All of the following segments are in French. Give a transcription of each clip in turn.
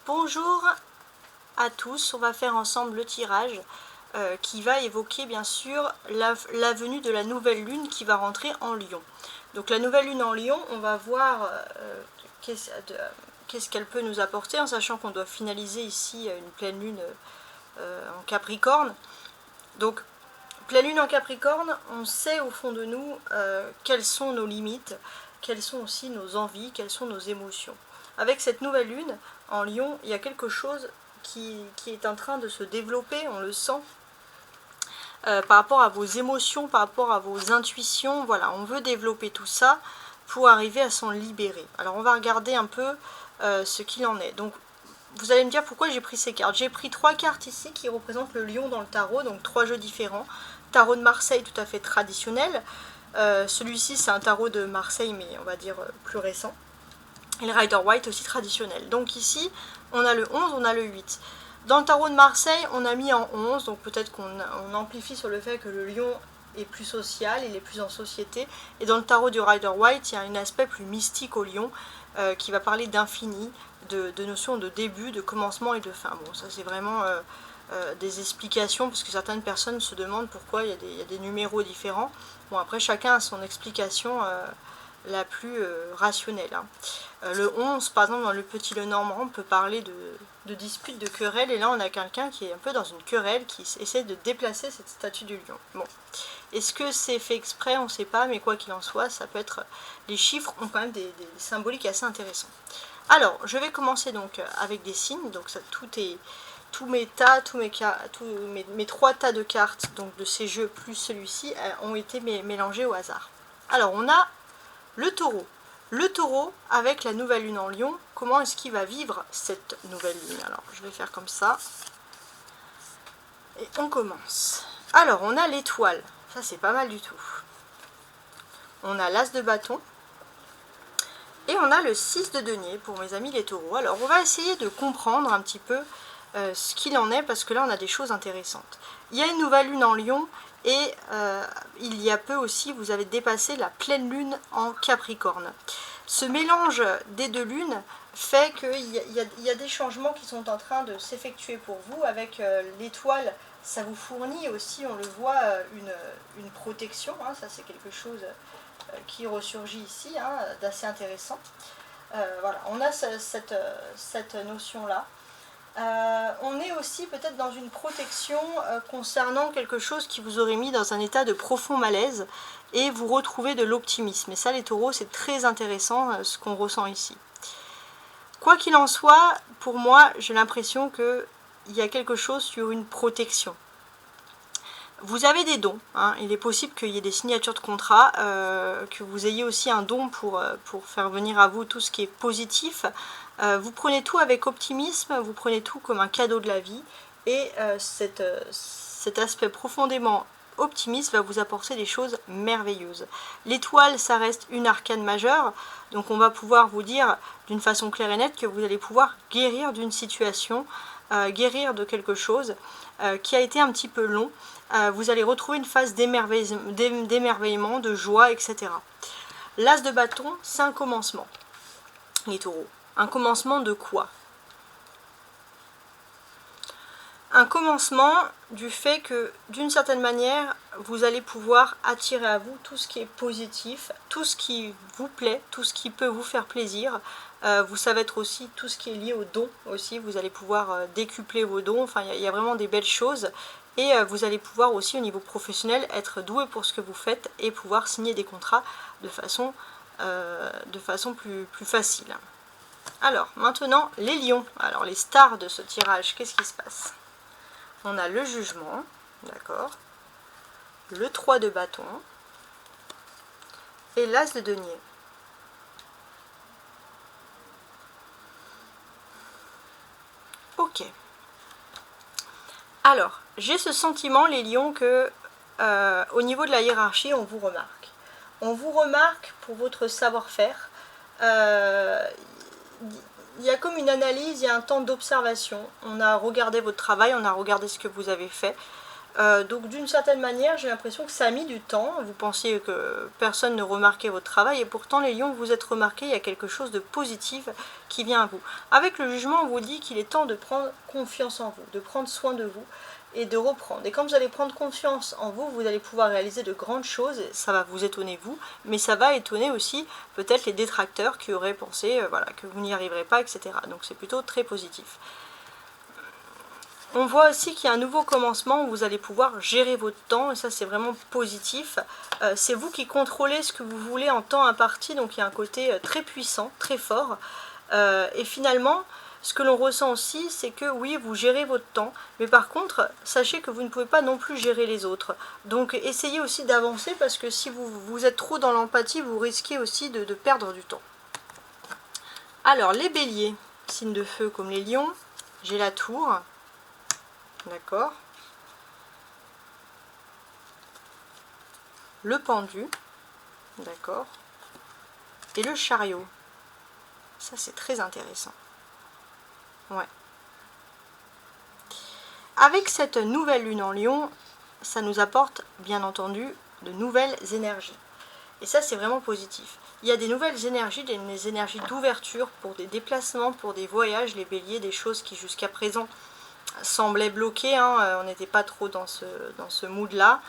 Bonjour à tous, on va faire ensemble le tirage qui va évoquer bien sûr la venue de la nouvelle lune qui va rentrer en Lion. Donc la nouvelle lune en Lion, on va voir qu'est-ce qu'elle peut nous apporter, en sachant qu'on doit finaliser ici une pleine lune en Capricorne. Donc pleine lune en Capricorne, on sait au fond de nous quelles sont nos limites, quelles sont aussi nos envies, quelles sont nos émotions. Avec cette nouvelle lune en Lion, il y a quelque chose qui est en train de se développer, on le sent, par rapport à vos émotions, par rapport à vos intuitions. Voilà, on veut développer tout ça pour arriver à s'en libérer. Alors on va regarder un peu ce qu'il en est. Donc vous allez me dire pourquoi j'ai pris ces cartes. J'ai pris 3 cartes ici qui représentent le lion dans le tarot, donc 3 jeux différents. Tarot de Marseille tout à fait traditionnel. Celui-ci c'est un tarot de Marseille mais on va dire plus récent. Et le Rider White aussi traditionnel. Donc ici, on a le 11, on a le 8. Dans le tarot de Marseille, on a mis en 11, donc peut-être qu'on amplifie sur le fait que le lion est plus social, il est plus en société. Et dans le tarot du Rider White, il y a un aspect plus mystique au lion qui va parler d'infini, de notions de début, de commencement et de fin. Bon, ça c'est vraiment des explications, parce que certaines personnes se demandent pourquoi il y a des numéros différents. Bon, après, chacun a son explication la plus rationnelle. Le 11, par exemple, dans le Petit Lenormand, on peut parler de disputes, de querelles, et là on a quelqu'un qui est un peu dans une querelle, qui essaie de déplacer cette statue du lion. Bon, est-ce que c'est fait exprès? On ne sait pas, mais quoi qu'il en soit, ça peut être... Les chiffres ont quand même des symboliques assez intéressants. Alors, je vais commencer donc avec des signes, donc ça, tous mes 3 tas de cartes, donc de ces jeux plus celui-ci, ont été mélangés au hasard. Alors, on a le taureau. Le taureau, avec la nouvelle lune en Lion, comment est-ce qu'il va vivre cette nouvelle lune? Alors, je vais faire comme ça. Et on commence. Alors, on a l'étoile. Ça, c'est pas mal du tout. On a l'as de bâton. Et on a le 6 de denier pour mes amis les taureaux. Alors, on va essayer de comprendre un petit peu ce qu'il en est, parce que là, on a des choses intéressantes. Il y a une nouvelle lune en Lion. Et il y a peu aussi, vous avez dépassé la pleine lune en Capricorne. Ce mélange des deux lunes fait qu'il y a des changements qui sont en train de s'effectuer pour vous. Avec l'étoile, ça vous fournit aussi, on le voit, une protection. Hein, ça c'est quelque chose qui ressurgit ici, hein, d'assez intéressant. Voilà, on a cette notion-là. On est aussi peut-être dans une protection concernant quelque chose qui vous aurait mis dans un état de profond malaise et vous retrouvez de l'optimisme. Et ça, les taureaux, c'est très intéressant ce qu'on ressent ici. Quoi qu'il en soit, pour moi, j'ai l'impression qu'il y a quelque chose sur une protection. Vous avez des dons, hein. Il est possible qu'il y ait des signatures de contrat, que vous ayez aussi un don pour faire venir à vous tout ce qui est positif. Vous prenez tout avec optimisme, vous prenez tout comme un cadeau de la vie, et cet aspect profondément optimiste va vous apporter des choses merveilleuses. L'étoile, ça reste une arcane majeure, donc on va pouvoir vous dire d'une façon claire et nette que vous allez pouvoir guérir d'une situation, guérir de quelque chose qui a été un petit peu long. Vous allez retrouver une phase d'émerveillement, de joie, etc. L'as de bâton, c'est un commencement, les taureaux. Un commencement de quoi? Un commencement du fait que, d'une certaine manière, vous allez pouvoir attirer à vous tout ce qui est positif, tout ce qui vous plaît, tout ce qui peut vous faire plaisir. Ça va être aussi tout ce qui est lié aux dons aussi. Vous allez pouvoir décupler vos dons. Enfin, il y a vraiment des belles choses. Et vous allez pouvoir aussi, au niveau professionnel, être doué pour ce que vous faites et pouvoir signer des contrats de façon plus facile. Alors, maintenant, les lions. Alors, les stars de ce tirage, qu'est-ce qui se passe? On a le jugement, d'accord, le 3 de bâton et l'as de denier. Ok. Alors, j'ai ce sentiment, les lions, que au niveau de la hiérarchie, on vous remarque. On vous remarque pour votre savoir-faire. Il y a comme une analyse, il y a un temps d'observation. On a regardé votre travail, on a regardé ce que vous avez fait. Donc d'une certaine manière, j'ai l'impression que ça a mis du temps. Vous pensiez que personne ne remarquait votre travail et pourtant les lions, vous êtes remarqués, il y a quelque chose de positif qui vient à vous. Avec le jugement, on vous dit qu'il est temps de prendre confiance en vous, de prendre soin de vous et de reprendre. Et quand vous allez prendre confiance en vous, vous allez pouvoir réaliser de grandes choses. Ça va vous étonner vous, mais ça va étonner aussi peut-être les détracteurs qui auraient pensé voilà, que vous n'y arriverez pas, etc. Donc c'est plutôt très positif. On voit aussi qu'il y a un nouveau commencement où vous allez pouvoir gérer votre temps, et ça c'est vraiment positif. C'est vous qui contrôlez ce que vous voulez en temps imparti, donc il y a un côté très puissant, très fort. Et finalement, ce que l'on ressent aussi, c'est que oui, vous gérez votre temps, mais par contre, sachez que vous ne pouvez pas non plus gérer les autres. Donc essayez aussi d'avancer, parce que si vous êtes trop dans l'empathie, vous risquez aussi de perdre du temps. Alors, les béliers, signes de feu comme les lions, j'ai la tour. D'accord. Le pendu. D'accord. Et le chariot. Ça, c'est très intéressant. Ouais. Avec cette nouvelle lune en lion, ça nous apporte, bien entendu, de nouvelles énergies. Et ça, c'est vraiment positif. Il y a des nouvelles énergies, des énergies d'ouverture pour des déplacements, pour des voyages, les béliers, des choses qui jusqu'à présent semblait bloqué, hein, on n'était pas trop dans ce mood là.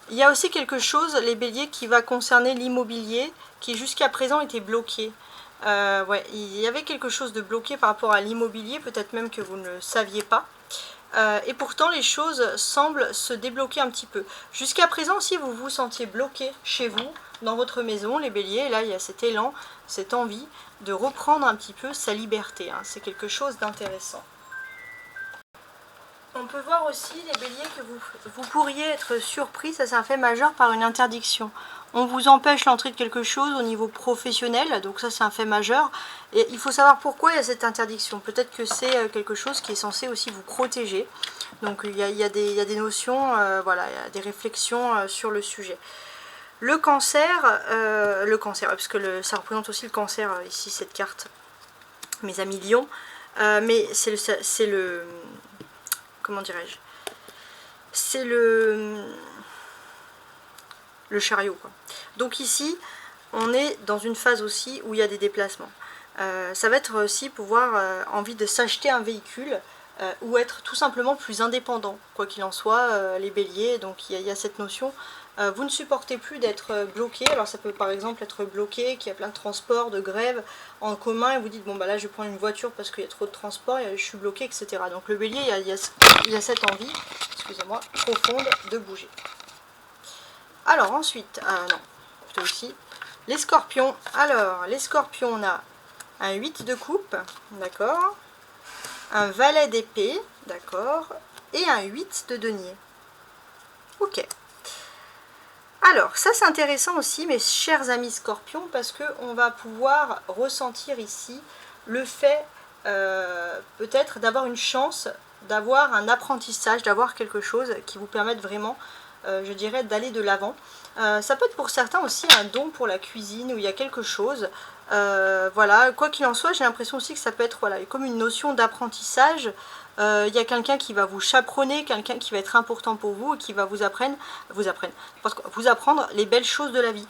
Il y a aussi quelque chose, les béliers, qui va concerner l'immobilier, qui jusqu'à présent était bloqué. Ouais, il y avait quelque chose de bloqué par rapport à l'immobilier, peut-être même que vous ne le saviez pas. Et pourtant les choses semblent se débloquer un petit peu. Jusqu'à présent, si vous vous sentiez bloqué chez vous, dans votre maison, les béliers, là il y a cet élan, cette envie de reprendre un petit peu sa liberté, hein. C'est quelque chose d'intéressant. On peut voir aussi, les béliers, que vous pourriez être surpris, ça c'est un fait majeur, par une interdiction. On vous empêche l'entrée de quelque chose au niveau professionnel, donc ça c'est un fait majeur. Et il faut savoir pourquoi il y a cette interdiction. Peut-être que c'est quelque chose qui est censé aussi vous protéger. Donc il y a des notions, voilà, il y a des réflexions sur le sujet. Le cancer, parce que ça représente aussi le cancer ici, cette carte, mes amis lions. Mais c'est le comment dirais-je, c'est le chariot, quoi. Donc ici, on est dans une phase aussi où il y a des déplacements. Ça va être aussi pouvoir envie de s'acheter un véhicule ou être tout simplement plus indépendant, quoi qu'il en soit, les béliers. Donc il y a cette notion. Vous ne supportez plus d'être bloqué. Alors ça peut par exemple être bloqué, qu'il y a plein de transports, de grèves en commun, et vous dites bon bah là je vais prendre une voiture parce qu'il y a trop de transports, je suis bloqué, etc. Donc le bélier, il y a cette envie, excusez-moi, profonde de bouger. Alors ensuite, non, plutôt aussi, les scorpions. Alors les scorpions, on a un 8 de coupe, d'accord, un valet d'épée, d'accord, et un 8 de denier. Ok. Alors, ça c'est intéressant aussi, mes chers amis scorpions, parce qu'on va pouvoir ressentir ici le fait peut-être d'avoir une chance, d'avoir un apprentissage, d'avoir quelque chose qui vous permette vraiment, je dirais, d'aller de l'avant. Ça peut être pour certains aussi un don pour la cuisine, où il y a quelque chose. Voilà, quoi qu'il en soit, j'ai l'impression aussi que ça peut être voilà, comme une notion d'apprentissage. Il y a quelqu'un qui va vous chaperonner, quelqu'un qui va être important pour vous et qui va vous apprendre les belles choses de la vie.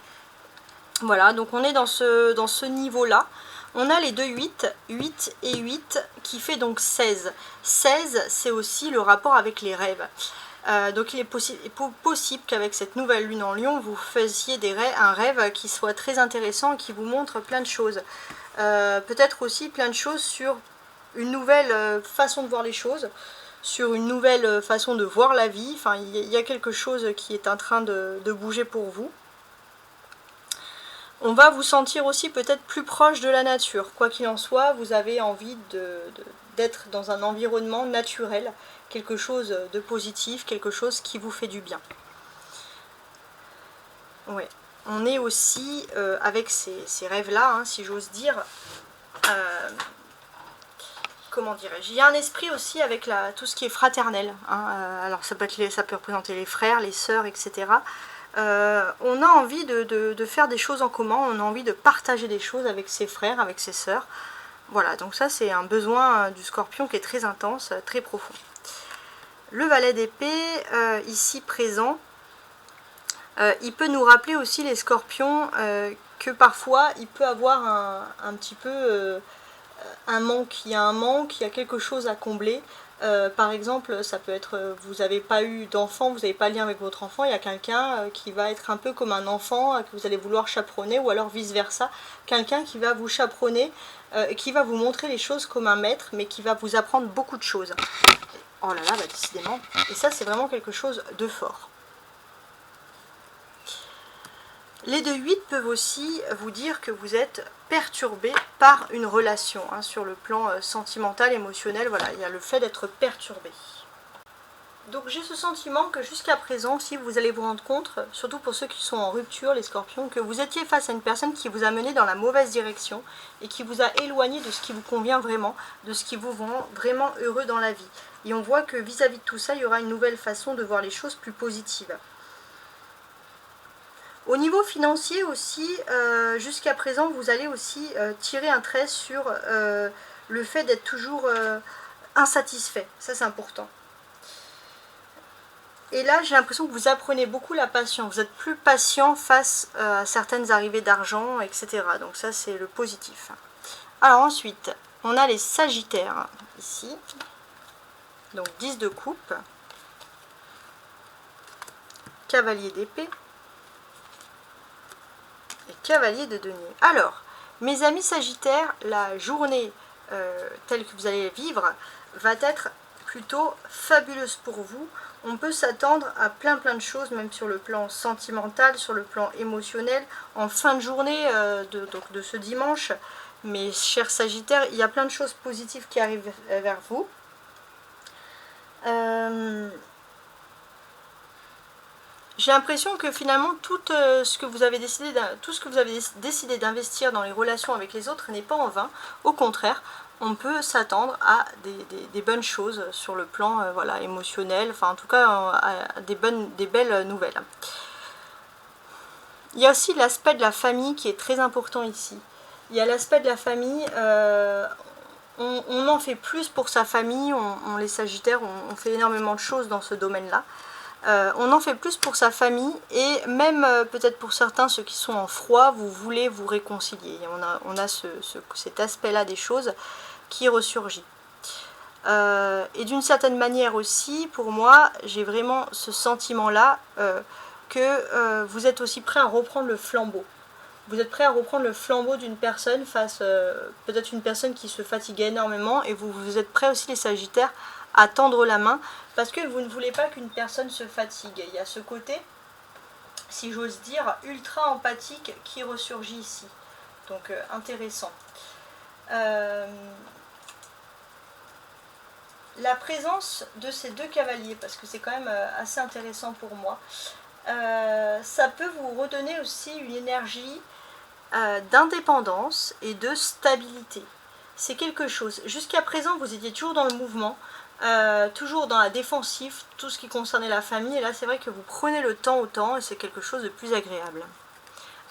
Voilà, donc on est dans ce niveau-là. On a les deux 8, 8 et 8, qui fait donc 16. 16, c'est aussi le rapport avec les rêves. Donc il est possible qu'avec cette nouvelle lune en lion, vous fassiez un rêve qui soit très intéressant et qui vous montre plein de choses. Peut-être aussi plein de choses sur une nouvelle façon de voir les choses, sur une nouvelle façon de voir la vie. Enfin, il y a quelque chose qui est en train de bouger pour vous. On va vous sentir aussi peut-être plus proche de la nature. Quoi qu'il en soit, vous avez envie d'être dans un environnement naturel, quelque chose de positif, quelque chose qui vous fait du bien. Ouais. On est aussi avec ces rêves-là, hein, si j'ose dire, comment dirais-je, il y a un esprit aussi avec tout ce qui est fraternel, hein, alors ça peut représenter les frères, les sœurs, etc. On a envie de faire des choses en commun, on a envie de partager des choses avec ses frères, avec ses sœurs. Voilà, donc ça c'est un besoin du scorpion qui est très intense, très profond. Le valet d'épée, ici présent, il peut nous rappeler aussi les scorpions que parfois il peut avoir un petit peu un manque, il y a un manque, il y a quelque chose à combler. Par exemple, ça peut être, vous n'avez pas eu d'enfant, vous n'avez pas de lien avec votre enfant, il y a quelqu'un qui va être un peu comme un enfant, que vous allez vouloir chaperonner, ou alors vice versa, quelqu'un qui va vous chaperonner, qui va vous montrer les choses comme un maître, mais qui va vous apprendre beaucoup de choses. Oh là là, bah décidément, et ça c'est vraiment quelque chose de fort. Les 2-8 peuvent aussi vous dire que vous êtes perturbé par une relation, hein, sur le plan sentimental, émotionnel, voilà, il y a le fait d'être perturbé. Donc j'ai ce sentiment que jusqu'à présent, si vous allez vous rendre compte, surtout pour ceux qui sont en rupture, les scorpions, que vous étiez face à une personne qui vous a mené dans la mauvaise direction et qui vous a éloigné de ce qui vous convient vraiment, de ce qui vous rend vraiment heureux dans la vie. Et on voit que vis-à-vis de tout ça, il y aura une nouvelle façon de voir les choses plus positives. Au niveau financier aussi, jusqu'à présent, vous allez aussi tirer un trait sur le fait d'être toujours insatisfait. Ça, c'est important. Et là, j'ai l'impression que vous apprenez beaucoup la patience. Vous êtes plus patient face à certaines arrivées d'argent, etc. Donc ça, c'est le positif. Alors ensuite, on a les sagittaires, ici. Donc 10 de coupe. Cavalier d'épée. Cavalier de denier. Alors, mes amis sagittaires, la journée telle que vous allez vivre va être plutôt fabuleuse pour vous. On peut s'attendre à plein de choses, même sur le plan sentimental, sur le plan émotionnel. En fin de journée de ce dimanche, mes chers sagittaires, il y a plein de choses positives qui arrivent vers vous. J'ai l'impression que finalement tout ce que vous avez décidé d'investir dans les relations avec les autres n'est pas en vain. Au contraire, on peut s'attendre à des bonnes choses sur le plan voilà, émotionnel, enfin en tout cas à des belles nouvelles. Il y a aussi l'aspect de la famille qui est très important ici. Il y a l'aspect de la famille, on en fait plus pour sa famille, les sagittaires, on fait énormément de choses dans ce domaine-là. On en fait plus pour sa famille et même peut-être pour certains, ceux qui sont en froid, vous voulez vous réconcilier. On a cet aspect-là des choses qui ressurgit. Et d'une certaine manière aussi, pour moi, j'ai vraiment ce sentiment-là que vous êtes aussi prêt à reprendre le flambeau. Vous êtes prêt à reprendre le flambeau d'une personne face peut-être une personne qui se fatiguait énormément et vous êtes prêt aussi les sagittaires à tendre la main parce que vous ne voulez pas qu'une personne se fatigue. Il y a ce côté, si j'ose dire, ultra empathique qui ressurgit ici. Donc intéressant. La présence de ces deux cavaliers, parce que c'est quand même assez intéressant pour moi, ça peut vous redonner aussi une énergie d'indépendance et de stabilité. C'est quelque chose. Jusqu'à présent, vous étiez toujours dans le mouvement, toujours dans la défensive, tout ce qui concernait la famille. Et là, c'est vrai que vous prenez le temps au temps et c'est quelque chose de plus agréable.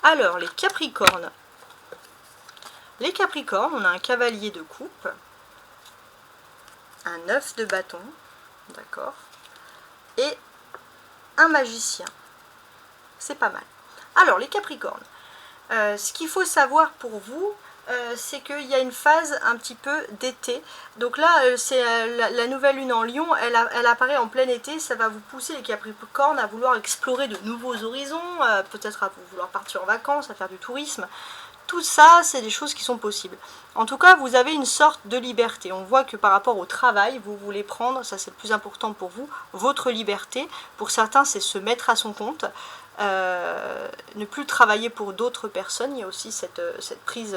Alors, les Capricornes. Les Capricornes, on a un cavalier de coupe, un 9 de bâton, d'accord, et un magicien. C'est pas mal. Alors, les Capricornes, ce qu'il faut savoir pour vous, c'est qu'il y a une phase un petit peu d'été. Donc là, c'est la nouvelle lune en Lion, elle apparaît en plein été. Ça va vous pousser les Capricornes à vouloir explorer de nouveaux horizons, peut-être à vouloir partir en vacances, à faire du tourisme. Tout ça, c'est des choses qui sont possibles. En tout cas, vous avez une sorte de liberté. On voit que par rapport au travail, vous voulez prendre, ça c'est le plus important pour vous, votre liberté. Pour certains, c'est se mettre à son compte, ne plus travailler pour d'autres personnes. Il y a aussi cette prise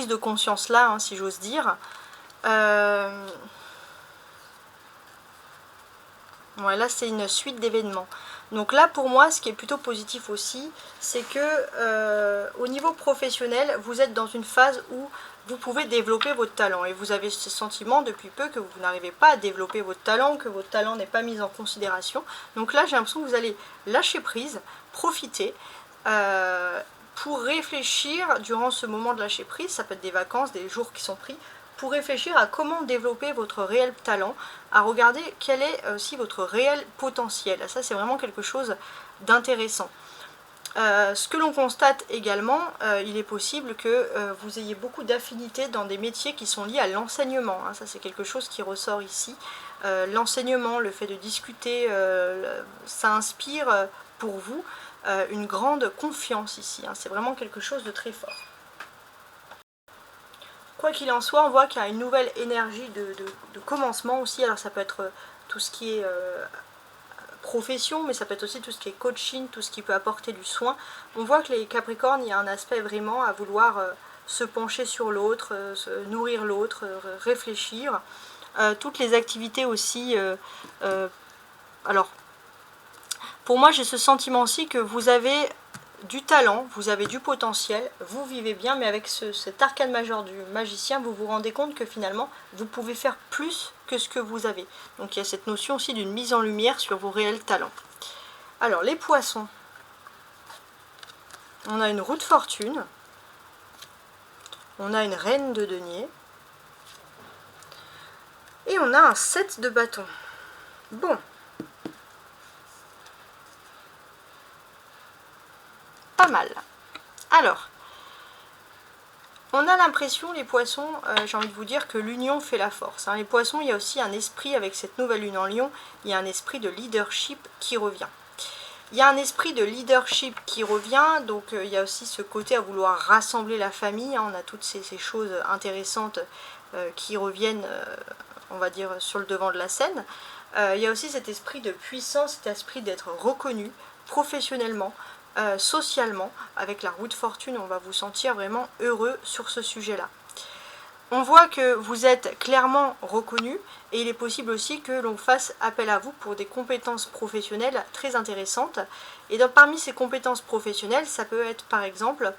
de conscience-là, hein, si j'ose dire. Ouais, là, c'est une suite d'événements. Donc là, pour moi, ce qui est plutôt positif aussi, c'est que au niveau professionnel, vous êtes dans une phase où vous pouvez développer votre talent. Et vous avez ce sentiment depuis peu que vous n'arrivez pas à développer votre talent, que votre talent n'est pas mis en considération. Donc là, j'ai l'impression que vous allez lâcher prise, profiter, pour réfléchir durant ce moment de lâcher prise, ça peut être des vacances, des jours qui sont pris, pour réfléchir à comment développer votre réel talent, à regarder quel est aussi votre réel potentiel. Ça, c'est vraiment quelque chose d'intéressant. Ce que l'on constate également, il est possible que vous ayez beaucoup d'affinités dans des métiers qui sont liés à l'enseignement. Hein. Ça, c'est quelque chose qui ressort ici. L'enseignement, le fait de discuter, ça inspire pour vous une grande confiance ici. Hein. C'est vraiment quelque chose de très fort. Quoi qu'il en soit, on voit qu'il y a une nouvelle énergie de commencement aussi. Alors ça peut être tout ce qui est profession, mais ça peut être aussi tout ce qui est coaching, tout ce qui peut apporter du soin. On voit que les Capricornes, il y a un aspect vraiment à vouloir se pencher sur l'autre, nourrir l'autre, réfléchir. Toutes les activités aussi. Alors, pour moi, j'ai ce sentiment aussi que vous avez du talent, vous avez du potentiel, vous vivez bien, mais avec cet arcane majeur du magicien, vous vous rendez compte que finalement, vous pouvez faire plus que ce que vous avez. Donc il y a cette notion aussi d'une mise en lumière sur vos réels talents. Alors, les poissons. On a une roue de fortune. On a une reine de denier. Et on a un 7 de bâton. Bon. Pas mal. Alors, on a l'impression, les poissons, j'ai envie de vous dire que l'union fait la force. Hein. Les poissons, il y a aussi un esprit, avec cette nouvelle lune en lion, il y a un esprit de leadership qui revient. Il y a un esprit de leadership qui revient, donc il y a aussi ce côté à vouloir rassembler la famille. Hein. On a toutes ces choses intéressantes qui reviennent, on va dire, sur le devant de la scène. Il y a aussi cet esprit de puissance, cet esprit d'être reconnu professionnellement, socialement. Avec la roue de fortune, on va vous sentir vraiment heureux sur ce sujet-là. On voit que vous êtes clairement reconnu et il est possible aussi que l'on fasse appel à vous pour des compétences professionnelles très intéressantes. Et donc, parmi ces compétences professionnelles, ça peut être par exemple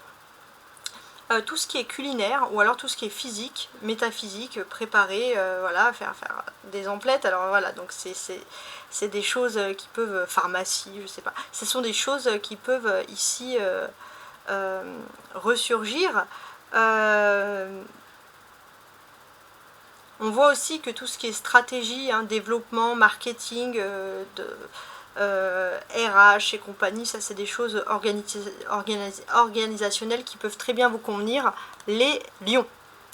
tout ce qui est culinaire ou alors tout ce qui est physique, métaphysique, préparer, voilà, faire des emplettes. Alors voilà, donc c'est des choses qui peuvent, pharmacie, je sais pas, ce sont des choses qui peuvent ici ressurgir. On voit aussi que tout ce qui est stratégie, hein, développement, marketing, RH et compagnie, ça c'est des choses organisationnelles qui peuvent très bien vous convenir. Les lions,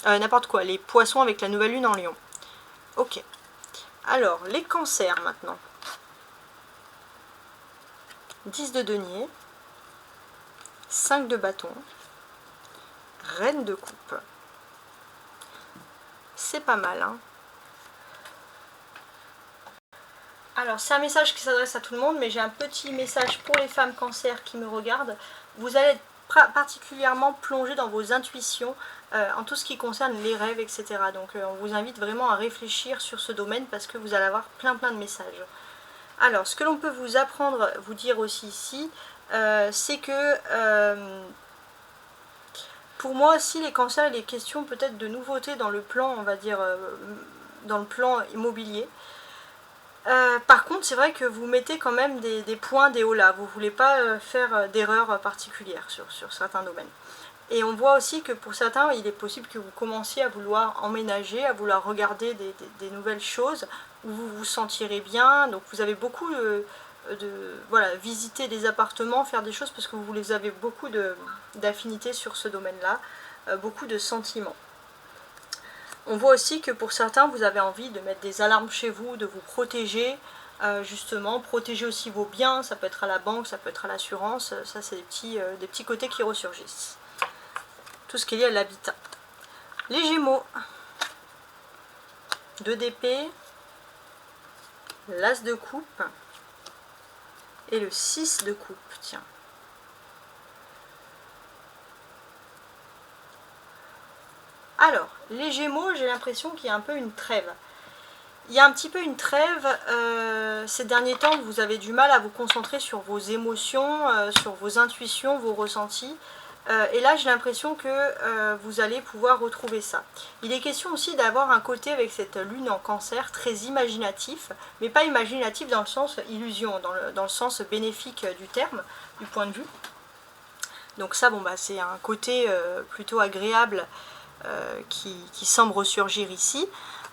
n'importe quoi, les poissons avec la nouvelle lune en lion. Ok. Alors, les cancers maintenant. 10 de denier, 5 de bâton, reine de coupe. C'est pas mal, hein. Alors, c'est un message qui s'adresse à tout le monde, mais j'ai un petit message pour les femmes cancer qui me regardent. Vous allez être particulièrement plongé dans vos intuitions en tout ce qui concerne les rêves, etc. Donc, on vous invite vraiment à réfléchir sur ce domaine parce que vous allez avoir plein de messages. Alors, ce que l'on peut vous apprendre, vous dire aussi ici, c'est que pour moi aussi, les cancers, il est question peut-être de nouveautés dans le plan, on va dire, dans le plan immobilier. Par contre, c'est vrai que vous mettez quand même des points, des hauts là. Vous ne voulez pas faire d'erreurs particulières sur certains domaines. Et on voit aussi que pour certains, il est possible que vous commenciez à vouloir emménager, à vouloir regarder des nouvelles choses, où vous vous sentirez bien. Donc vous avez beaucoup voilà, visiter des appartements, faire des choses, parce que vous avez beaucoup d'affinités sur ce domaine-là, beaucoup de sentiments. On voit aussi que pour certains, vous avez envie de mettre des alarmes chez vous, de vous protéger, justement, protéger aussi vos biens, ça peut être à la banque, ça peut être à l'assurance, ça c'est des petits côtés qui ressurgissent. Tout ce qui est lié à l'habitat. Les Gémeaux, 2 d'épée, l'As de coupe et le 6 de coupe, tiens. Alors, les Gémeaux, j'ai l'impression qu'il y a un peu une trêve. Il y a un petit peu une trêve, ces derniers temps, vous avez du mal à vous concentrer sur vos émotions, sur vos intuitions, vos ressentis. Et là, j'ai l'impression que vous allez pouvoir retrouver ça. Il est question aussi d'avoir un côté avec cette lune en cancer très imaginatif, mais pas imaginatif dans le sens illusion, dans le sens bénéfique du terme, du point de vue. Donc ça, bon, bah, c'est un côté plutôt agréable qui semble ressurgir ici.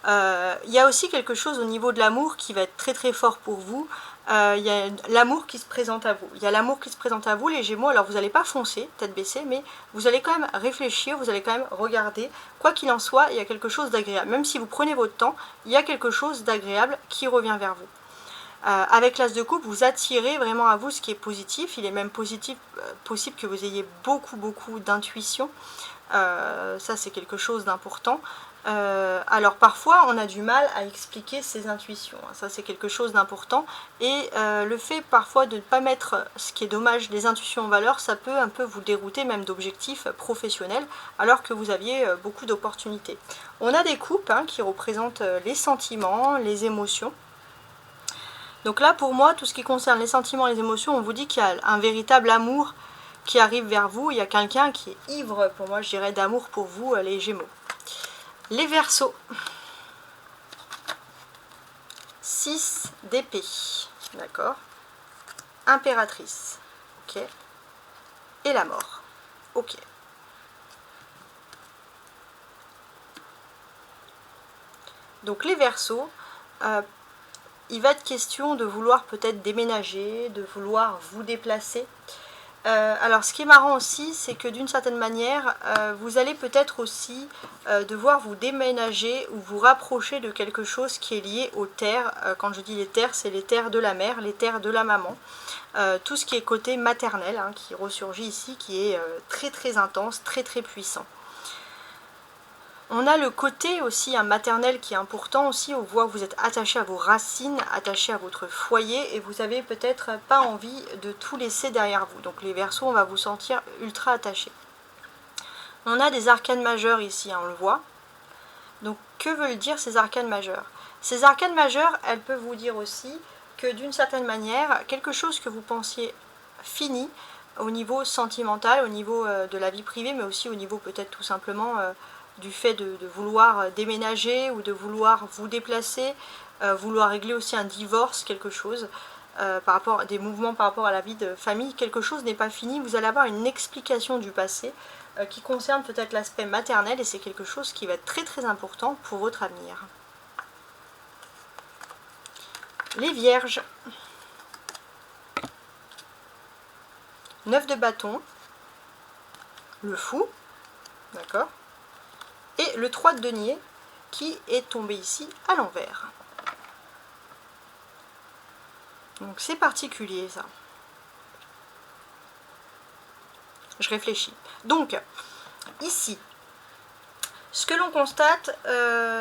Il y a aussi quelque chose au niveau de l'amour qui va être très très fort pour vous. Il y a l'amour qui se présente à vous. Il y a l'amour qui se présente à vous, les Gémeaux. Alors vous n'allez pas foncer, tête baissée, mais vous allez quand même réfléchir, vous allez quand même regarder. Quoi qu'il en soit, il y a quelque chose d'agréable. Même si vous prenez votre temps, il y a quelque chose d'agréable qui revient vers vous. Avec l'As de coupe, vous attirez vraiment à vous ce qui est positif. Il est même possible que vous ayez beaucoup d'intuition. Ça, c'est quelque chose d'important. Alors parfois on a du mal à expliquer ses intuitions, ça c'est quelque chose d'important, et le fait parfois de ne pas mettre, ce qui est dommage, des intuitions en valeur, ça peut un peu vous dérouter même d'objectifs professionnels alors que vous aviez beaucoup d'opportunités. On a des coupes qui représentent les sentiments, les émotions. Donc là pour moi, tout ce qui concerne les sentiments et les émotions, on vous dit qu'il y a un véritable amour qui arrive vers vous, il y a quelqu'un qui est ivre, pour moi je dirais, d'amour pour vous, les Gémeaux. Les Verseaux, 6 d'épée, d'accord, impératrice, ok, et la mort, ok. Donc les Verseaux, il va être question de vouloir peut-être déménager, de vouloir vous déplacer. Alors ce qui est marrant aussi, c'est que d'une certaine manière, vous allez peut-être aussi devoir vous déménager ou vous rapprocher de quelque chose qui est lié aux terres. Quand je dis les terres, c'est les terres de la mère, les terres de la maman. Tout ce qui est côté maternel, qui ressurgit ici, qui est très intense, très puissant. On a le côté aussi maternel qui est important aussi, on voit que vous êtes attaché à vos racines, attaché à votre foyer, et vous n'avez peut-être pas envie de tout laisser derrière vous. Donc les Verseaux, on va vous sentir ultra attachés. On a des arcanes majeures ici, on le voit. Donc que veulent dire ces arcanes majeures? Ces arcanes majeures, elles peuvent vous dire aussi que d'une certaine manière, quelque chose que vous pensiez fini au niveau sentimental, au niveau de la vie privée, mais aussi au niveau peut-être tout simplement du fait de vouloir déménager ou de vouloir vous déplacer, vouloir régler aussi un divorce, quelque chose, par rapport à des mouvements par rapport à la vie de famille, quelque chose n'est pas fini, vous allez avoir une explication du passé qui concerne peut-être l'aspect maternel, et c'est quelque chose qui va être très important pour votre avenir. Les Vierges, 9 de bâton, le fou, d'accord, et le 3 de denier qui est tombé ici à l'envers. Donc c'est particulier ça. Je réfléchis. Donc ici, ce que l'on constate,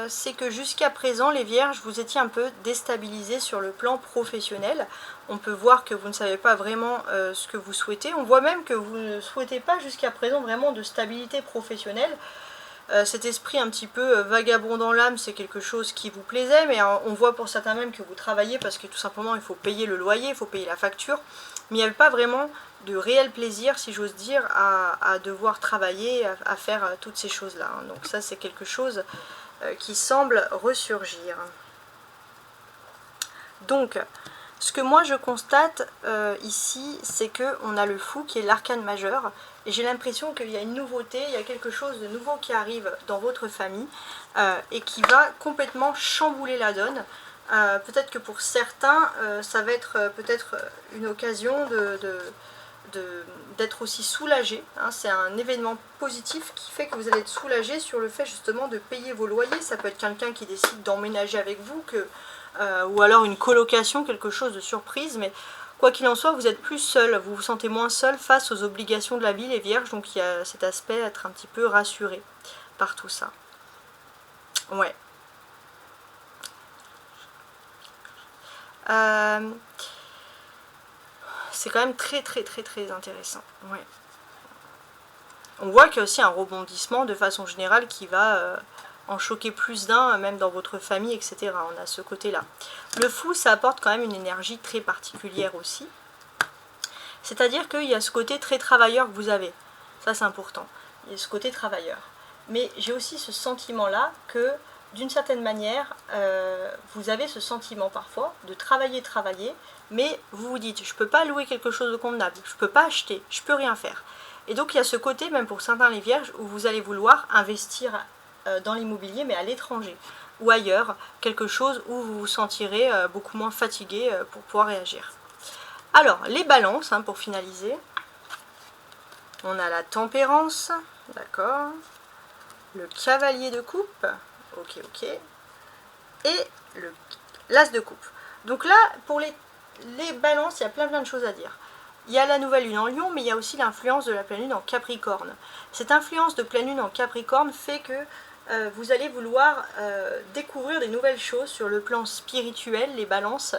c'est que jusqu'à présent, les Vierges, vous étiez un peu déstabilisés sur le plan professionnel. On peut voir que vous ne savez pas vraiment ce que vous souhaitez. On voit même que vous ne souhaitez pas jusqu'à présent vraiment de stabilité professionnelle. Cet esprit un petit peu vagabond dans l'âme, c'est quelque chose qui vous plaisait, mais on voit pour certains même que vous travaillez parce que tout simplement il faut payer le loyer, il faut payer la facture, mais il n'y avait pas vraiment de réel plaisir, si j'ose dire, à devoir travailler, à faire toutes ces choses-là. Donc ça, c'est quelque chose qui semble ressurgir. Donc, ce que moi je constate ici, c'est qu'on a le fou qui est l'arcane majeur, et j'ai l'impression qu'il y a une nouveauté, il y a quelque chose de nouveau qui arrive dans votre famille et qui va complètement chambouler la donne. Peut-être que pour certains, ça va être peut-être une occasion d'être aussi soulagé. C'est un événement positif qui fait que vous allez être soulagé sur le fait justement de payer vos loyers. Ça peut être quelqu'un qui décide d'emménager avec vous, ou alors une colocation, quelque chose de surprise, mais quoi qu'il en soit, vous êtes plus seul, vous vous sentez moins seul face aux obligations de la vie, les Vierges, donc il y a cet aspect être un petit peu rassuré par tout ça. Ouais. C'est quand même très intéressant. Ouais. On voit qu'il y a aussi un rebondissement de façon générale qui va en choquer plus d'un, même dans votre famille, etc. On a ce côté-là. Le fou, ça apporte quand même une énergie très particulière aussi. C'est-à-dire qu'il y a ce côté très travailleur que vous avez. Ça, c'est important. Il y a ce côté travailleur. Mais j'ai aussi ce sentiment-là que, d'une certaine manière, vous avez ce sentiment parfois de travailler, mais vous vous dites, je ne peux pas louer quelque chose de convenable, je ne peux pas acheter, je ne peux rien faire. Et donc il y a ce côté, même pour certains les vierges, où vous allez vouloir investir dans l'immobilier, mais à l'étranger ou ailleurs, quelque chose où vous vous sentirez beaucoup moins fatigué pour pouvoir réagir. Alors, les balances, hein, pour finaliser. On a la tempérance, d'accord. Le cavalier de coupe, ok, ok. Et l'as de coupe. Donc là, pour les balances, il y a plein de choses à dire. Il y a la nouvelle lune en Lion, mais il y a aussi l'influence de la pleine lune en Capricorne. Cette influence de pleine lune en Capricorne fait que vous allez vouloir découvrir des nouvelles choses sur le plan spirituel, les balances,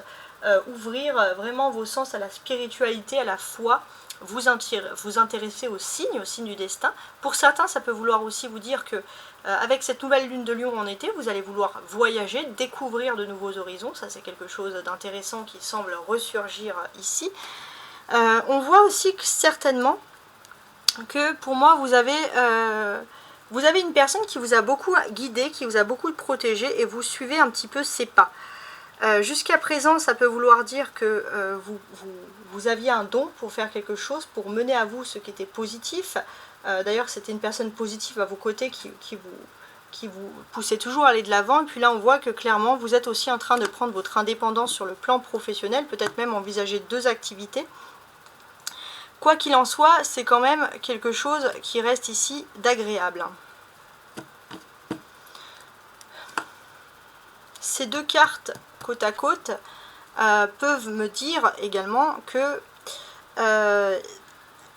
ouvrir vraiment vos sens à la spiritualité, à la foi, vous intéresser aux signes du destin. Pour certains, ça peut vouloir aussi vous dire que avec cette nouvelle lune de Lion en été, vous allez vouloir voyager, découvrir de nouveaux horizons. Ça, c'est quelque chose d'intéressant qui semble ressurgir ici. On voit aussi que certainement que pour moi, vous avez une personne qui vous a beaucoup guidé, qui vous a beaucoup protégé et vous suivez un petit peu ses pas. Jusqu'à présent, ça peut vouloir dire que vous aviez un don pour faire quelque chose, pour mener à vous ce qui était positif. D'ailleurs, c'était une personne positive à vos côtés qui vous poussait toujours à aller de l'avant. Et puis là, on voit que clairement, vous êtes aussi en train de prendre votre indépendance sur le plan professionnel, peut-être même envisager 2 activités. Quoi qu'il en soit, c'est quand même quelque chose qui reste ici d'agréable. Ces 2 cartes côte à côte peuvent me dire également que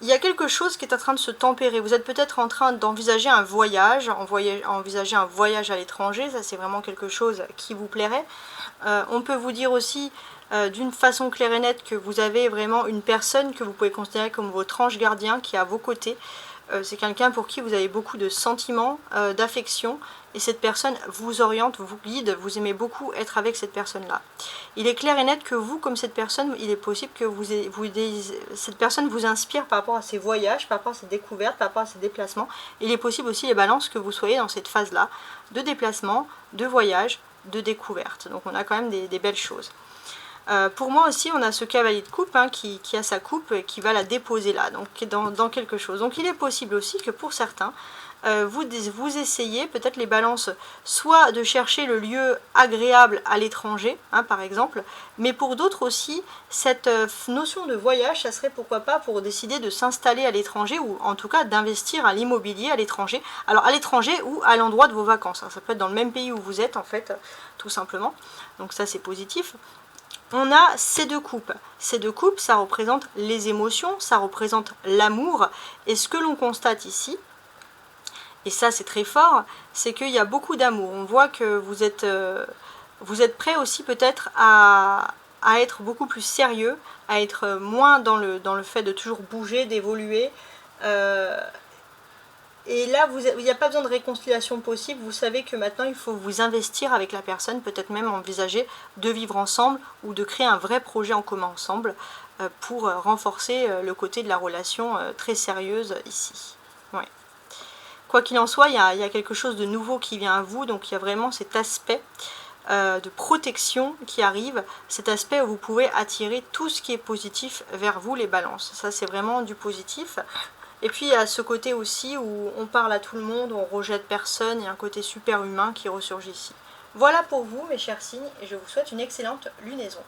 il y a quelque chose qui est en train de se tempérer. Vous êtes peut-être en train d'envisager un voyage, envisager un voyage à l'étranger. Ça, c'est vraiment quelque chose qui vous plairait. On peut vous dire aussi d'une façon claire et nette que vous avez vraiment une personne que vous pouvez considérer comme votre ange gardien qui est à vos côtés. C'est quelqu'un pour qui vous avez beaucoup de sentiments, d'affection, et cette personne vous oriente, vous guide, vous aimez beaucoup être avec cette personne-là. Il est clair et net que vous, comme cette personne, il est possible que cette personne vous inspire par rapport à ses voyages, par rapport à ses découvertes, par rapport à ses déplacements. Il est possible aussi, les balances, que vous soyez dans cette phase-là de déplacement, de voyage, de découverte. Donc on a quand même des belles choses. Pour moi aussi, on a ce cavalier de coupe hein, qui a sa coupe et qui va la déposer là, donc dans quelque chose. Donc il est possible aussi que pour certains, vous essayez peut-être les balances, soit de chercher le lieu agréable à l'étranger, hein, par exemple, mais pour d'autres aussi, cette notion de voyage, ça serait pourquoi pas pour décider de s'installer à l'étranger, ou en tout cas d'investir à l'immobilier à l'étranger. Alors à l'étranger ou à l'endroit de vos vacances, hein, ça peut être dans le même pays où vous êtes en fait, tout simplement. Donc ça c'est positif. On a ces 2 coupes. Ces 2 coupes, ça représente les émotions, ça représente l'amour. Et ce que l'on constate ici, et ça c'est très fort, c'est qu'il y a beaucoup d'amour. On voit que vous êtes prêt aussi peut-être à être beaucoup plus sérieux, à être moins dans le fait de toujours bouger, d'évoluer. Et là, il n'y a pas besoin de réconciliation possible. Vous savez que maintenant, il faut vous investir avec la personne, peut-être même envisager de vivre ensemble ou de créer un vrai projet en commun ensemble pour renforcer le côté de la relation très sérieuse ici. Ouais. Quoi qu'il en soit, il y a quelque chose de nouveau qui vient à vous, donc il y a vraiment cet aspect de protection qui arrive, cet aspect où vous pouvez attirer tout ce qui est positif vers vous, les balances. Ça, c'est vraiment du positif. Et puis il y a ce côté aussi où on parle à tout le monde, on rejette personne, il y a un côté super humain qui ressurgit ici. Voilà pour vous mes chers signes, et je vous souhaite une excellente lunaison.